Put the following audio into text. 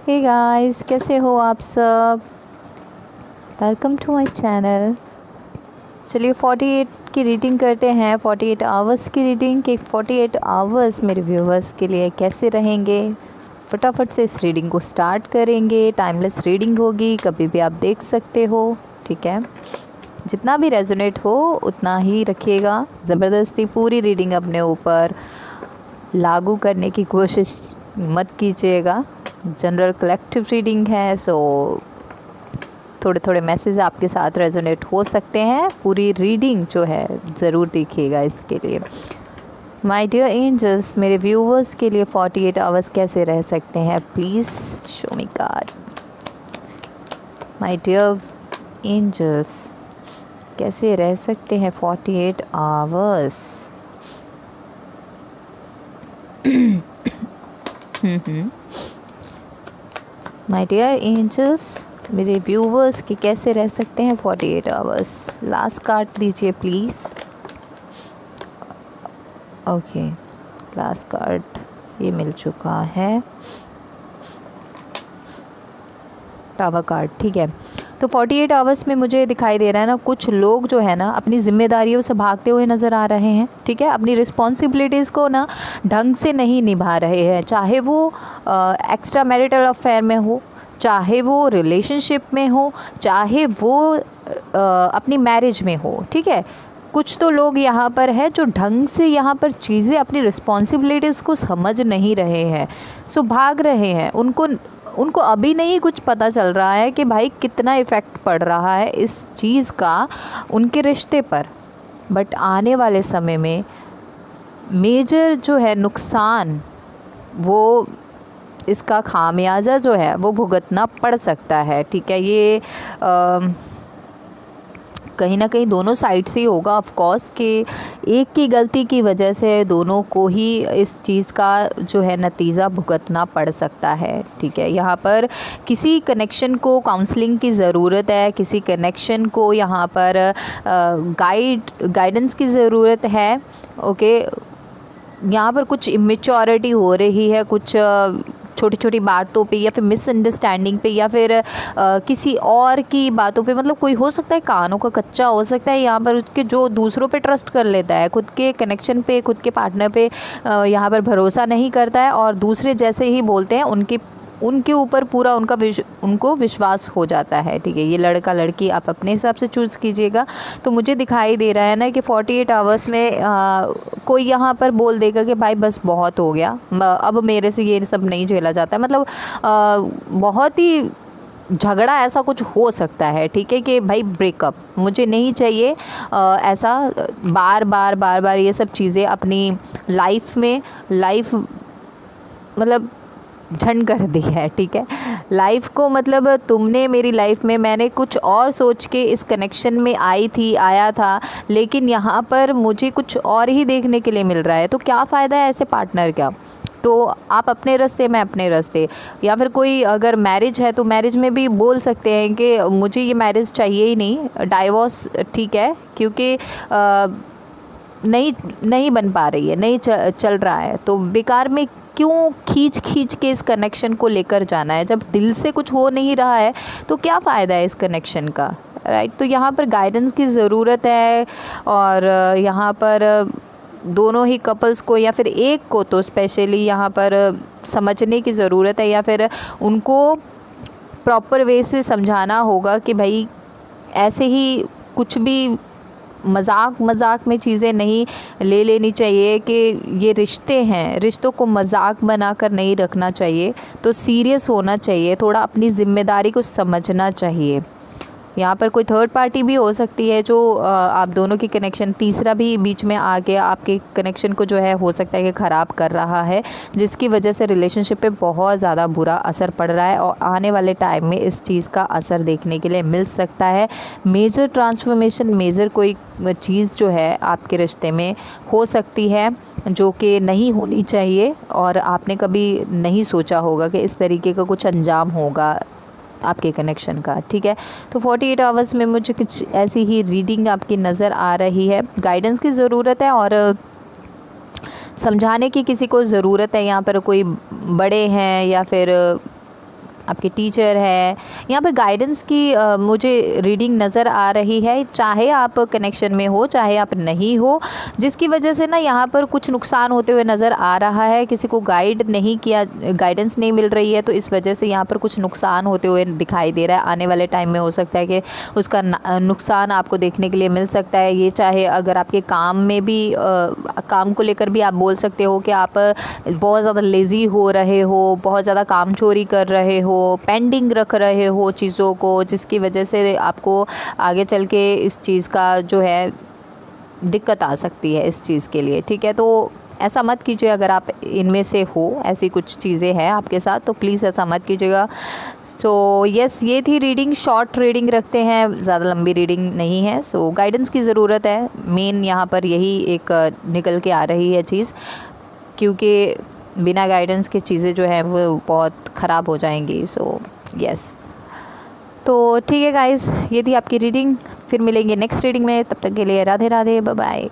Hey guys, कैसे हो आप सब। Welcome to my channel. चलिए 48 की रीडिंग करते हैं। 48 आवर्स की रीडिंग कि 48 आवर्स मेरे व्यूवर्स के लिए कैसे रहेंगे। फटाफट से इस रीडिंग को स्टार्ट करेंगे। टाइमलेस रीडिंग होगी, कभी भी आप देख सकते हो, ठीक है। जितना भी रेजोनेट हो उतना ही रखिएगा। ज़बरदस्ती पूरी रीडिंग अपने ऊपर लागू करने की कोशिश मत कीजिएगा। जनरल कलेक्टिव रीडिंग है, सो थोड़े थोड़े मैसेज आपके साथ रेजोनेट हो सकते हैं। पूरी रीडिंग जो है ज़रूर देखिएगा इसके लिए। माय डियर एंजल्स, मेरे व्यूवर्स के लिए 48 आवर्स कैसे रह सकते हैं, please show me card. My dear angels, कैसे रह सकते हैं 48 आवर्स। माय डियर एंजल्स, मेरे व्यूवर्स के कैसे रह सकते हैं 48 आवर्स। लास्ट कार्ड दीजिए प्लीज़। ओके, लास्ट कार्ड ये मिल चुका है, टावर कार्ड, ठीक है। तो 48 आवर्स में मुझे दिखाई दे रहा है ना, कुछ लोग जो है ना अपनी जिम्मेदारियों से भागते हुए नज़र आ रहे हैं, ठीक है। अपनी रिस्पॉन्सिबिलिटीज़ को ना ढंग से नहीं निभा रहे हैं, चाहे वो एक्स्ट्रा मैरिटल अफेयर में हो, चाहे वो रिलेशनशिप में हो, चाहे वो अपनी मैरिज में हो, ठीक है। कुछ तो लोग यहाँ पर है जो ढंग से यहाँ पर चीज़ें अपनी रिस्पॉन्सिबिलिटीज़ को समझ नहीं रहे हैं, सो भाग रहे हैं। उनको अभी नहीं कुछ पता चल रहा है कि भाई कितना इफ़ेक्ट पड़ रहा है इस चीज़ का उनके रिश्ते पर। बट आने वाले समय में मेजर जो है नुकसान, वो इसका खामियाजा जो है वो भुगतना पड़ सकता है, ठीक है। ये कहीं ना कहीं दोनों साइड से ही होगा ऑफ कोर्स, कि एक की गलती की वजह से दोनों को ही इस चीज़ का जो है नतीजा भुगतना पड़ सकता है, ठीक है। यहाँ पर किसी कनेक्शन को काउंसलिंग की ज़रूरत है, किसी कनेक्शन को यहाँ पर गाइडेंस की ज़रूरत है, ओके। यहाँ पर कुछ इमेच्योरिटी हो रही है, कुछ छोटी छोटी बातों पे या फिर मिसअंडरस्टैंडिंग पे या फिर किसी और की बातों पे, मतलब कोई हो सकता है कानों का कच्चा हो सकता है यहाँ पर, उसके जो दूसरों पे ट्रस्ट कर लेता है, खुद के कनेक्शन पे, खुद के पार्टनर पे यहाँ पर भरोसा नहीं करता है, और दूसरे जैसे ही बोलते हैं उनके ऊपर पूरा उनको विश्वास हो जाता है, ठीक है। ये लड़का लड़की आप अपने हिसाब से चूज़ कीजिएगा। तो मुझे दिखाई दे रहा है ना कि 48 आवर्स में कोई यहाँ पर बोल देगा कि भाई बस बहुत हो गया, अब मेरे से ये सब नहीं झेला जाता है, मतलब बहुत ही झगड़ा ऐसा कुछ हो सकता है, ठीक है, कि भाई ब्रेकअप मुझे नहीं चाहिए। ऐसा बार बार ये सब चीज़ें अपनी लाइफ मतलब झंड कर दी है, ठीक है। लाइफ को मतलब तुमने मेरी लाइफ में, मैंने कुछ और सोच के इस कनेक्शन में आया था, लेकिन यहाँ पर मुझे कुछ और ही देखने के लिए मिल रहा है। तो क्या फ़ायदा है ऐसे पार्टनर का। तो आप अपने रास्ते, मैं अपने रास्ते, या फिर कोई अगर मैरिज है तो मैरिज में भी बोल सकते हैं कि मुझे ये मैरिज चाहिए ही नहीं, डाइवोर्स ठीक है, क्योंकि नहीं बन पा रही है, नहीं चल रहा है, तो बेकार में क्यों खींच के इस कनेक्शन को लेकर जाना है। जब दिल से कुछ हो नहीं रहा है तो क्या फ़ायदा है इस कनेक्शन का, राइट। तो यहाँ पर गाइडेंस की ज़रूरत है, और यहाँ पर दोनों ही कपल्स को या फिर एक को तो स्पेशली यहाँ पर समझने की ज़रूरत है, या फिर उनको प्रॉपर वे से समझाना होगा कि भाई ऐसे ही कुछ भी मजाक में चीज़ें नहीं ले लेनी चाहिए, कि ये रिश्ते हैं, रिश्तों को मजाक बनाकर नहीं रखना चाहिए, तो सीरियस होना चाहिए, थोड़ा अपनी ज़िम्मेदारी को समझना चाहिए। यहाँ पर कोई थर्ड पार्टी भी हो सकती है जो आप दोनों की कनेक्शन, तीसरा भी बीच में आके आपके कनेक्शन को जो है हो सकता है कि ख़राब कर रहा है, जिसकी वजह से रिलेशनशिप पे बहुत ज़्यादा बुरा असर पड़ रहा है, और आने वाले टाइम में इस चीज़ का असर देखने के लिए मिल सकता है। मेजर ट्रांसफॉर्मेशन, मेजर कोई चीज़ जो है आपके रिश्ते में हो सकती है जो कि नहीं होनी चाहिए, और आपने कभी नहीं सोचा होगा कि इस तरीके का कुछ अंजाम होगा आपके कनेक्शन का, ठीक है। तो 48 आवर्स में मुझे कुछ ऐसी ही रीडिंग आपकी नज़र आ रही है। गाइडेंस की ज़रूरत है और समझाने की किसी को ज़रूरत है। यहाँ पर कोई बड़े हैं या फिर आपके टीचर है, यहाँ पर गाइडेंस की मुझे रीडिंग नज़र आ रही है। चाहे आप कनेक्शन में हो चाहे आप नहीं हो, जिसकी वजह से ना यहाँ पर कुछ नुकसान होते हुए नज़र आ रहा है। किसी को गाइड नहीं किया, गाइडेंस नहीं मिल रही है, तो इस वजह से यहाँ पर कुछ नुकसान होते हुए दिखाई दे रहा है। आने वाले टाइम में हो सकता है कि उसका नुकसान आपको देखने के लिए मिल सकता है। ये चाहे अगर आपके काम में भी काम को लेकर भी आप बोल सकते हो कि आप बहुत ज़्यादा लेज़ी हो रहे हो, बहुत ज़्यादा काम चोरी कर रहे हो, पेंडिंग रख रहे हो चीज़ों को, जिसकी वजह से आपको आगे चल के इस चीज़ का जो है दिक्कत आ सकती है इस चीज़ के लिए। ठीक है, तो ऐसा मत कीजिए। अगर आप इनमें से हो, ऐसी कुछ चीज़ें हैं आपके साथ, तो प्लीज़ ऐसा मत कीजिएगा। सो यस, ये थी रीडिंग। शॉर्ट रीडिंग रखते हैं, ज़्यादा लंबी रीडिंग नहीं है। सो गाइडेंस की ज़रूरत है, मेन यहाँ पर यही एक निकल के आ रही है चीज़, क्योंकि बिना गाइडेंस के चीज़ें जो है वो बहुत ख़राब हो जाएंगी। सो यस, तो ठीक है गाइज़, ये थी आपकी रीडिंग। फिर मिलेंगे नेक्स्ट रीडिंग में, तब तक के लिए राधे राधे, बाय बाय।